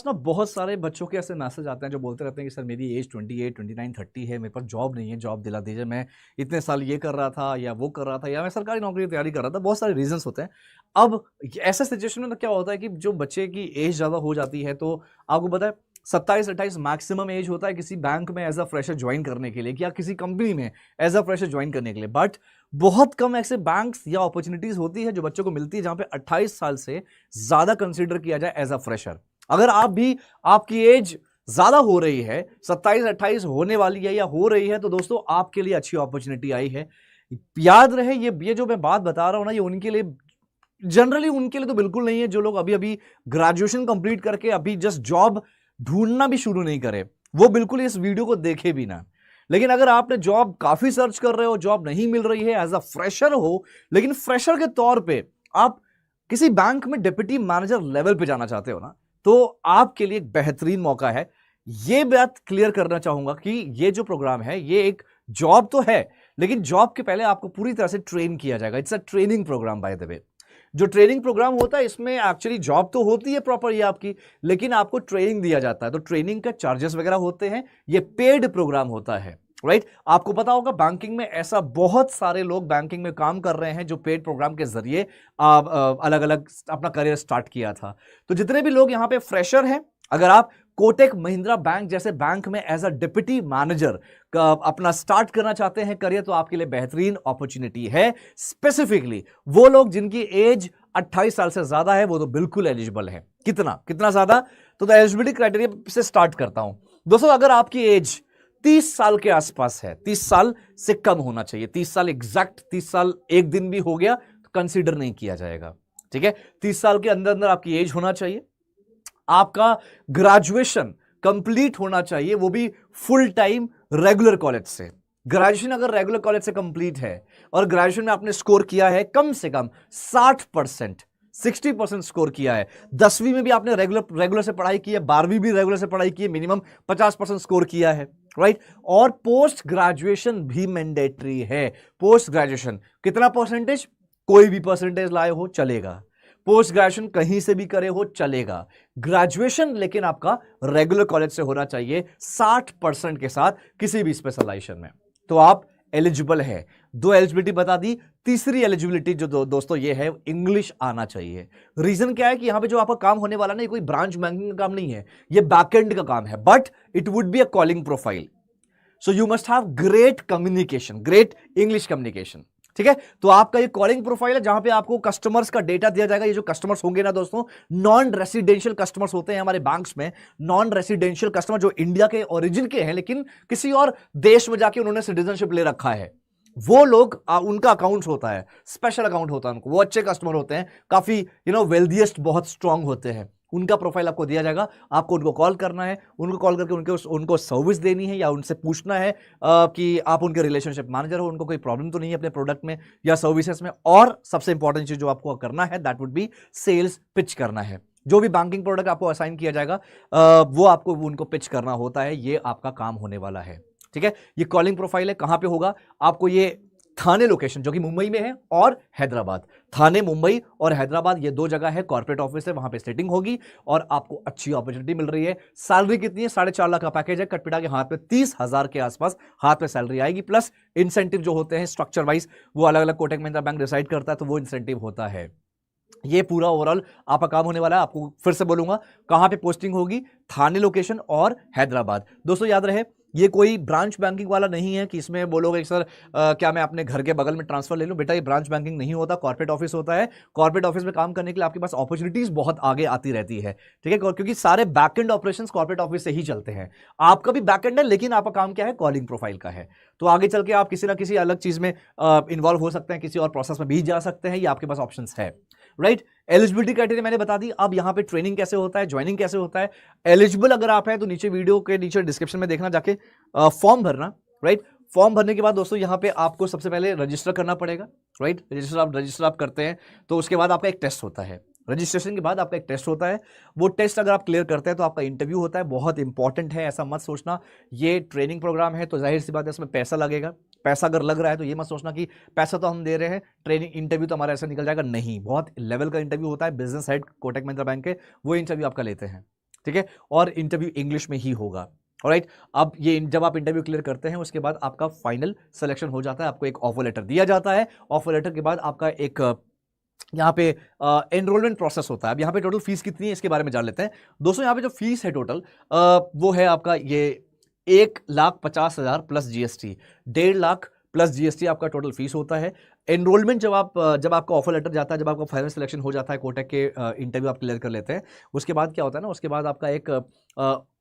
ना बहुत सारे बच्चों के ऐसे मैसेज आते हैं जो बोलते रहते हैं कि सर मेरी एज 28, 29, 30 है, मेरे पास जॉब नहीं है, जॉब दिला दीजिए। मैं इतने साल ये कर रहा था या वो कर रहा था या मैं सरकारी नौकरी की तैयारी कर रहा था। बहुत सारे रीजंस होते हैं। अब ऐसे सिचुएशन में तो क्या होता है कि जो बच्चे की एज ज़्यादा हो जाती है तो आपको पता है 27-28 मैक्सिमम एज होता है किसी बैंक में एज अ फ्रेशर ज्वाइन करने के लिए या किसी कंपनी में एज अ फ्रेशर ज्वाइन करने के लिए। बट बहुत कम ऐसे बैंक्स या अपॉर्चुनिटीज होती है जो बच्चों को मिलती है जहां पे 28 साल से ज्यादा कंसीडर किया जाए एज अ फ्रेशर। अगर आप भी आपकी एज ज्यादा हो रही है, 27-28 होने वाली है या हो रही है, तो दोस्तों आपके लिए अच्छी अपॉर्चुनिटी आई है। याद रहे ये जो मैं बात बता रहा हूं ना, ये उनके लिए जनरली उनके लिए तो बिल्कुल नहीं है जो लोग अभी अभी ग्रेजुएशन कंप्लीट करके अभी जस्ट जॉब ढूंढना भी शुरू नहीं करे। वो बिल्कुल इस वीडियो को देखे भी ना। लेकिन अगर आपने जॉब काफी सर्च कर रहे हो, जॉब नहीं मिल रही है, एज अ फ्रेशर हो, लेकिन फ्रेशर के तौर पे आप किसी बैंक में डिप्टी मैनेजर लेवल पे जाना चाहते हो ना, तो आपके लिए एक बेहतरीन मौका है। ये बात क्लियर करना चाहूंगा कि ये जो प्रोग्राम है ये एक जॉब तो है, लेकिन जॉब के पहले आपको पूरी तरह से ट्रेन किया जाएगा। It's a training programme by the way. जो ट्रेनिंग प्रोग्राम होता है इसमें एक्चुअली जॉब तो होती है प्रॉपर ये आपकी, लेकिन आपको ट्रेनिंग दिया जाता है, तो ट्रेनिंग का चार्जेस वगैरह होते हैं। ये पेड प्रोग्राम होता है, राइट। आपको पता होगा बैंकिंग में ऐसा बहुत सारे लोग बैंकिंग में काम कर रहे हैं जो पेड प्रोग्राम के जरिए अलग अलग अपना करियर स्टार्ट किया था। तो जितने भी लोग यहां पे फ्रेशर हैं, अगर आप कोटक महिंद्रा बैंक जैसे बैंक में एज अ डिप्टी मैनेजर का अपना स्टार्ट करना चाहते हैं करियर, तो आपके लिए बेहतरीन अपॉर्चुनिटी है। स्पेसिफिकली वो लोग जिनकी एज 28 साल से ज्यादा है वो तो बिल्कुल एलिजिबल है। कितना कितना ज्यादा, तो एलिजिबिलिटी क्राइटेरिया से स्टार्ट करता हूं। दोस्तों अगर आपकी एज 30 साल के आसपास है, 30 साल से कम होना चाहिए, 30 साल एग्जैक्ट, 30 साल एक दिन भी हो गया तो कंसीडर नहीं किया जाएगा, ठीक है। 30 साल के अंदर अंदर आपकी एज होना चाहिए, आपका ग्रेजुएशन कंप्लीट होना चाहिए, वो भी फुल टाइम रेगुलर कॉलेज से। ग्रेजुएशन अगर रेगुलर कॉलेज से कंप्लीट है और ग्रेजुएशन में आपने स्कोर किया है कम से कम 60%, 60% स्कोर किया है, 10वीं में भी आपने रेगुलर से पढ़ाई की है, 12वीं भी रेगुलर से पढ़ाई की है, मिनिमम 50% स्कोर किया है, राइट। और पोस्ट ग्रेजुएशन भी मैंडेटरी है। पोस्ट ग्रेजुएशन कितना परसेंटेज, कोई भी परसेंटेज लाए हो चलेगा, पोस्ट ग्रेजुएशन कहीं से भी करे हो चलेगा, ग्रेजुएशन लेकिन आपका रेगुलर कॉलेज से होना चाहिए 60% के साथ किसी भी स्पेशलाइजेशन में, तो आप एलिजिबल है। दो एलिजिबिलिटी बता दी। तीसरी एलिजिबिलिटी जो दोस्तों ये है, इंग्लिश आना चाहिए। रीजन क्या है कि यहां पे जो आपका काम होने वाला ना, ये कोई ब्रांच बैंकिंग का काम नहीं है, ये बैकएंड का काम है, but it would be a calling profile. So you must have great communication, great English communication, ठीक है। तो आपका ये कॉलिंग प्रोफाइल है जहां पे आपको कस्टमर्स का डेटा दिया जाएगा। ये जो कस्टमर्स होंगे ना दोस्तों, नॉन रेसिडेंशियल कस्टमर्स होते हैं हमारे बैंक्स में। नॉन रेसिडेंशियल कस्टमर जो इंडिया के ओरिजिन के हैं लेकिन किसी और देश में जाके उन्होंने सिटीजनशिप ले रखा है, वो लोग उनका अकाउंट होता है, स्पेशल अकाउंट होता है उनको, वो अच्छे कस्टमर होते हैं, काफी वेल्दिएस्ट, बहुत स्ट्रांग होते हैं। उनका प्रोफाइल आपको दिया जाएगा, आपको उनको कॉल करना है, उनको कॉल करके उनको सर्विस देनी है या उनसे पूछना है कि आप उनके रिलेशनशिप मैनेजर हो, उनको कोई प्रॉब्लम तो नहीं है अपने प्रोडक्ट में या सर्विसेज में। और सबसे इंपॉर्टेंट चीज जो आपको करना है that would be sales pitch करना है। जो भी बैंकिंग प्रोडक्ट आपको असाइन किया जाएगा वो आपको उनको पिच करना होता है, ये आपका काम होने वाला है, ठीक है। ये कॉलिंग प्रोफाइल है, कहां पे होगा आपको, ये थाने लोकेशन जो कि मुंबई में है और हैदराबाद। थाने मुंबई और हैदराबाद ये दो जगह है, कॉर्पोरेट ऑफिस है, वहां पे सेटिंग होगी और आपको अच्छी अपॉर्चुनिटी मिल रही है। सैलरी कितनी है, 4.5 लाख का पैकेज है, कटपिटा के हाथ में 30,000 के आसपास हाथ में सैलरी आएगी, प्लस इंसेंटिव जो होते हैं स्ट्रक्चर वाइज, वो अलग अलग कोटक महिंद्रा बैंक डिसाइड करता है, तो वो इंसेंटिव होता है। ये पूरा ओवरऑल आपका काम होने वाला है। आपको फिर से बोलूंगा कहां पे पोस्टिंग होगी, थाने लोकेशन और हैदराबाद। दोस्तों याद रहे ये कोई ब्रांच बैंकिंग वाला नहीं है कि इसमें बोलोगे सर क्या मैं अपने घर के बगल में ट्रांसफर ले लूं। बेटा ये ब्रांच बैंकिंग नहीं होता, कॉर्पोरेट ऑफिस होता है। कॉर्पोरेट ऑफिस में काम करने के लिए आपके पास अपॉर्चुनिटीज बहुत आगे आती रहती है, ठीक है, क्योंकि सारे बैकएंड ऑपरेशंस कॉर्पोरेट ऑफिस से ही चलते हैं। आपका भी बैकएंड है लेकिन आपका काम क्या है, कॉलिंग प्रोफाइल का है। तो आगे चल के आप किसी ना किसी अलग चीज में इन्वॉल्व हो सकते हैं, किसी और प्रोसेस में भी जा सकते हैं, ये आपके पास ऑप्शंस है, राइट। एलिजिबिलिटी क्राइटेरिया मैंने बता दी। अब यहां पे ट्रेनिंग कैसे होता है, ज्वाइनिंग कैसे होता है। एलिजिबल अगर आप हैं तो नीचे वीडियो के नीचे डिस्क्रिप्शन में देखना, जाके फॉर्म भरना, राइट। फॉर्म भरने के बाद दोस्तों यहां पे आपको सबसे पहले रजिस्टर करना पड़ेगा, राइट। रजिस्टर आप करते हैं तो उसके बाद आपका एक टेस्ट होता है। रजिस्ट्रेशन के बाद आपका एक टेस्ट होता है, वो टेस्ट अगर आप क्लियर करते हैं तो आपका इंटरव्यू होता है। बहुत इंपॉर्टेंट है, ऐसा मत सोचना ये ट्रेनिंग प्रोग्राम है तो जाहिर सी बात है इसमें पैसा लगेगा। पैसा अगर लग रहा है तो ये मत सोचना कि पैसा तो हम दे रहे हैं, ट्रेनिंग इंटरव्यू तो हमारा ऐसा निकल जाएगा, नहीं। बहुत लेवल का इंटरव्यू होता है, business head Kotak Mahindra bank के वो इंटरव्यू आपका लेते हैं, ठीक है, और इंटरव्यू इंग्लिश में ही होगा। ऑलराइट, अब ये जब आप इंटरव्यू क्लियर करते हैं उसके बाद आपका फाइनल सिलेक्शन हो जाता है, आपको एक ऑफर लेटर दिया जाता है। ऑफर लेटर के बाद आपका एक यहाँ पे एनरोलमेंट प्रोसेस होता है। अब यहाँ पे टोटल फीस कितनी है इसके बारे में जान लेते हैं दोस्तों। यहाँ पे जो फीस है टोटल वो है आपका ये 1,50,000 plus GST, 1.5 lakh plus GST आपका टोटल फीस होता है। एनरोलमेंट जब आपका ऑफर लेटर जाता है, जब आपका फाइनल सिलेक्शन हो जाता है, कोटक के इंटरव्यू आप क्लियर कर लेते हैं, उसके बाद क्या होता है ना, उसके बाद आपका एक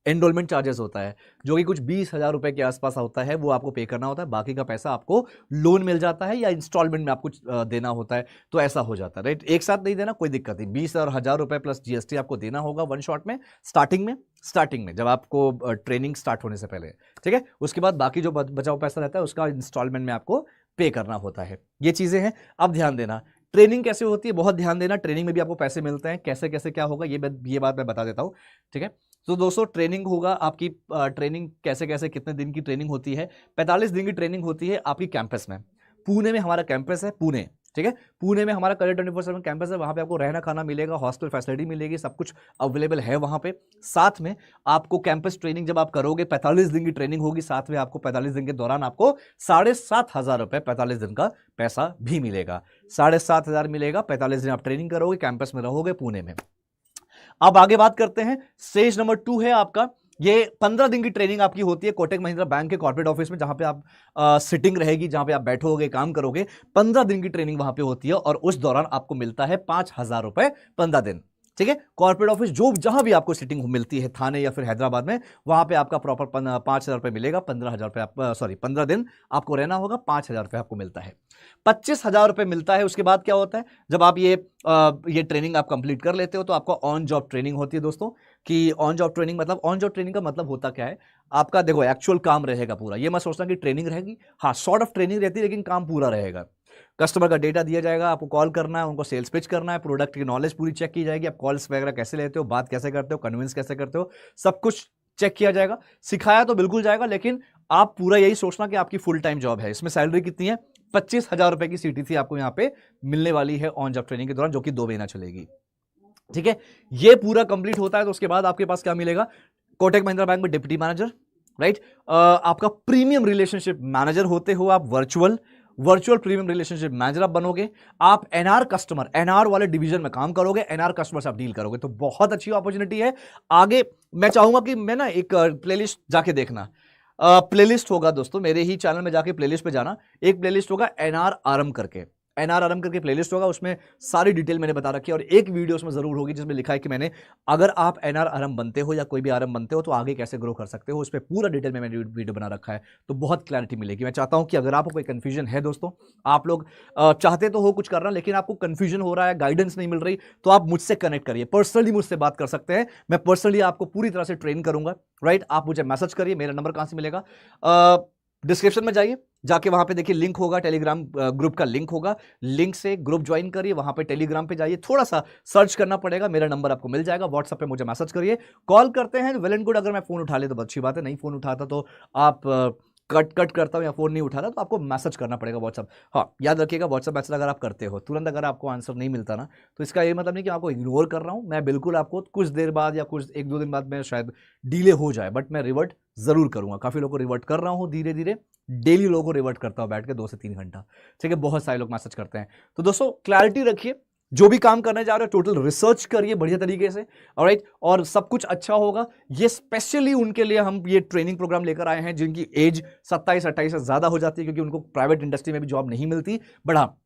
एनरोलमेंट चार्जेस होता है जो कि कुछ 20,000 रुपए के आसपास होता है, वो आपको पे करना होता है। बाकी का पैसा आपको लोन मिल जाता है या इंस्टॉलमेंट में आपको देना होता है, तो ऐसा हो जाता है। राइट, एक साथ नहीं देना कोई दिक्कत नहीं, 20 और 1,000 रुपए प्लस जीएसटी आपको देना होगा वन शॉट में, स्टार्टिंग में जब आपको ट्रेनिंग स्टार्ट होने से पहले। ठीक है, उसके बाद बाकी जो बचा हुआ पैसा रहता है उसका इंस्टॉलमेंट में आपको पे करना होता है। ये चीजें हैं। अब ध्यान देना ट्रेनिंग कैसे होती है, बहुत ध्यान देना। ट्रेनिंग में भी आपको पैसे मिलते हैं, कैसे कैसे क्या होगा ये बात मैं बता देता हूं। ठीक है, तो दोस्तों ट्रेनिंग होगा आपकी, ट्रेनिंग कैसे कैसे कितने दिन की ट्रेनिंग होती है, 45 दिन की ट्रेनिंग होती है आपकी कैंपस में। पुणे में हमारा कैंपस है, पुणे। ठीक है, पुणे में हमारा करियर 24/7 कैंपस है, वहां पे आपको रहना खाना मिलेगा, हॉस्टल फैसिलिटी मिलेगी, सब कुछ अवेलेबल है वहां पे। साथ में आपको कैंपस ट्रेनिंग जब आप करोगे, 45 दिन की ट्रेनिंग होगी, साथ में आपको 45 दिन के दौरान आपको 7,500 रुपए 45 दिन का पैसा भी मिलेगा। 7,500 मिलेगा, 45 दिन आप ट्रेनिंग करोगे, कैंपस में रहोगे पुणे में। अब आगे बात करते हैं, स्टेज नंबर 2 है आपका, ये 15 दिन की ट्रेनिंग आपकी होती है कोटक महिंद्रा बैंक के कॉर्पोरेट ऑफिस में, जहां पे आप सिटिंग रहेगी, जहां पे आप बैठोगे, काम करोगे। 15 दिन की ट्रेनिंग वहां पे होती है और उस दौरान आपको मिलता है 5,000 रुपए 15 दिन। ठीक है, कॉर्पोरेट ऑफिस जो जहां भी आपको सिटिंग मिलती है, थाने या फिर हैदराबाद में, वहां पे आपका प्रॉपर 5,000 रुपए मिलेगा। 15,000 रुपए 15 दिन आपको रहना होगा, 5,000 रुपए आपको मिलता है। 25,000 रुपए मिलता है। उसके बाद क्या होता है, जब आप ये ट्रेनिंग आप कंप्लीट कर लेते हो तो आपको ऑन जॉब ट्रेनिंग होती है दोस्तों। कि ऑन जॉब ट्रेनिंग का मतलब होता क्या है, आपका देखो एक्चुअल काम रहेगा पूरा। ये मत सोचना कि ट्रेनिंग रहेगी, हाँ सॉर्ट ऑफ ट्रेनिंग रहती है लेकिन काम पूरा रहेगा। कस्टमर का डेटा दिया जाएगा, आपको कॉल करना है, उनको सेल्स पिच करना है, प्रोडक्ट की नॉलेज पूरी चेक की जाएगी, आप कॉल्स वगैरह कैसे लेते हो, बात कैसे करते हो, कन्विंस कैसे करते हो, सब कुछ चेक किया जाएगा। सिखाया तो बिल्कुल जाएगा, लेकिन आप पूरा यही सोचना कि आपकी फुल टाइम जॉब है। इसमें सैलरी कितनी है, 25,000 रुपए की सीटीसी आपको यहाँ पे मिलने वाली है ऑन जॉब ट्रेनिंग के दौरान, जो कि 2 महीना चलेगी। ठीक है, ये पूरा कंप्लीट होता है तो उसके बाद आपके पास क्या मिलेगा, कोटक महिंद्रा बैंक में डिप्टी मैनेजर, राइट, आपका प्रीमियम रिलेशनशिप मैनेजर होते हो आप, वर्चुअल प्रीमियम रिलेशनशिप मैनेजर आप बनोगे। आप एनआर वाले डिवीजन में काम करोगे, एनआर कस्टमर से आप डील करोगे, तो बहुत अच्छी अपॉर्चुनिटी है। आगे मैं चाहूंगा कि मैं ना एक प्लेलिस्ट जाके देखना, प्लेलिस्ट होगा दोस्तों, मेरे ही चैनल में जाके प्लेलिस्ट पे जाना, एक प्लेलिस्ट होगा एनआरआरएम करके प्लेलिस्ट होगा, उसमें सारी डिटेल मैंने बता रखी है। और एक वीडियो उसमें जरूर होगी जिसमें लिखा है कि मैंने, अगर आप एनआरआरएम बनते हो या कोई भी आरएम बनते हो तो आगे कैसे ग्रो कर सकते हो, उस पर पूरा डिटेल में मैंने वीडियो बना रखा है, तो बहुत क्लैरिटी मिलेगी। मैं चाहता हूं कि अगर आपको कोई कंफ्यूजन है दोस्तों, आप लोग चाहते तो हो कुछ करना, लेकिन आपको कंफ्यूजन हो रहा है, गाइडेंस नहीं मिल रही, तो आप मुझसे कनेक्ट करिए, पर्सनली मुझसे बात कर सकते हैं, मैं पर्सनली आपको पूरी तरह से ट्रेन करूंगा। राइट, आप मुझे मैसेज करिए। मेरा नंबर कहां से मिलेगा, डिस्क्रिप्शन में जाइए, जाके वहां पे देखिए लिंक होगा, टेलीग्राम ग्रुप का लिंक होगा, लिंक से ग्रुप ज्वाइन करिए, वहां पे टेलीग्राम पे जाइए, थोड़ा सा सर्च करना पड़ेगा, मेरा नंबर आपको मिल जाएगा। व्हाट्सएप पे मुझे मैसेज करिए, कॉल करते हैं वेल एंड गुड, अगर मैं फोन उठा ले तो अच्छी बात है, नहीं फोन उठाता तो आप कट करता हूं या फोन नहीं उठाता तो आपको मैसेज करना पड़ेगा व्हाट्सएप। हाँ याद रखिएगा, व्हाट्सएप मैसेज अगर आप करते हो तुरंत, अगर आपको आंसर नहीं मिलता ना, तो इसका ये मतलब नहीं कि आपको इग्नोर कर रहा हूं, मैं बिल्कुल आपको कुछ देर बाद या कुछ 1-2 दिन बाद में शायद डिले हो जाए, बट मैं रिवर्ट जरूर करूंगा। काफी लोगों को रिवर्ट कर रहा हूं धीरे धीरे, डेली लोगों को रिवर्ट करता हूं बैठ के 2 से 3 घंटा। ठीक है, बहुत सारे लोग मैसेज करते हैं। तो दोस्तों क्लैरिटी रखिए, जो भी काम करने जा रहे हो टोटल रिसर्च करिए बढ़िया तरीके से, ऑलराइट, और सब कुछ अच्छा होगा। ये स्पेशली उनके लिए हम ये ट्रेनिंग प्रोग्राम लेकर आए हैं जिनकी एज 27-28 से ज्यादा हो जाती है, क्योंकि उनको प्राइवेट इंडस्ट्री में भी जॉब नहीं मिलती। बट हाँ,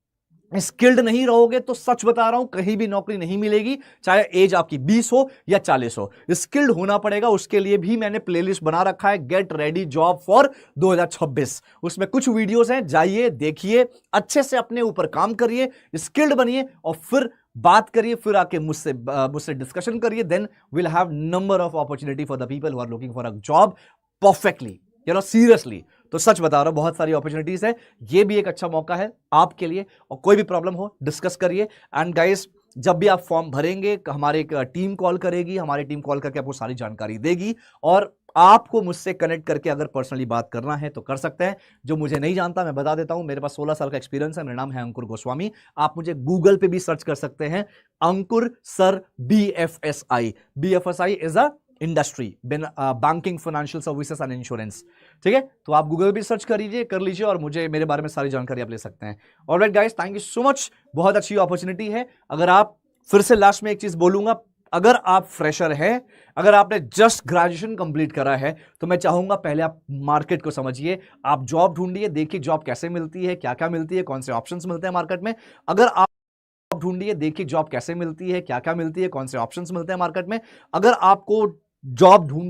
स्किल्ड नहीं रहोगे तो सच बता रहा हूं कहीं भी नौकरी नहीं मिलेगी, चाहे एज आपकी 20 हो या 40 हो, स्किल्ड होना पड़ेगा। उसके लिए भी मैंने प्लेलिस्ट बना रखा है, गेट रेडी जॉब फॉर 2026। उसमें कुछ वीडियोस हैं, जाइए देखिए, अच्छे से अपने ऊपर काम करिए, स्किल्ड बनिए और फिर बात करिए, फिर आके मुझसे डिस्कशन करिए। Then will have number of opportunity for the people who are looking for a job perfectly, seriously. तो सच बता रहा हूं, बहुत सारी अपॉर्चुनिटीज है, ये भी एक अच्छा मौका है आपके लिए। और कोई भी प्रॉब्लम हो डिस्कस करिए। एंड गाइस, जब भी आप फॉर्म भरेंगे, हमारे एक टीम कॉल करेगी, हमारी टीम कॉल करके आपको सारी जानकारी देगी, और आपको मुझसे कनेक्ट करके अगर पर्सनली बात करना है तो कर सकते हैं। जो मुझे नहीं जानता मैं बता देता हूं, मेरे पास 16 साल का एक्सपीरियंस है, मेरा नाम है अंकुर गोस्वामी। आप मुझे गूगल पे भी सर्च कर सकते हैं, Ankur sir BFSI। BFSI is a industry, banking, financial services and insurance. ठीक है, तो आप गूगल भी सर्च कर लीजिए और मुझे मेरे बारे में सारी जानकारी आप ले सकते हैं। Alright guys, thank you so much, बहुत अच्छी अपॉर्चुनिटी है। अगर आप, फिर से लास्ट में एक चीज बोलूंगा, अगर आप फ्रेशर हैं, अगर आपने जस्ट ग्रेजुएशन कंप्लीट करा है, तो मैं चाहूंगा पहले आप मार्केट को समझिए, आप जॉब ढूंढिए, देखिए जॉब कैसे मिलती है, क्या क्या मिलती है, कौन से ऑप्शंस मिलते हैं मार्केट में। अगर आप ढूंढिए, देखिए जॉब कैसे मिलती है, क्या क्या मिलती है, कौन से ऑप्शंस मिलते हैं मार्केट में। अगर आपको जॉब ढूंढ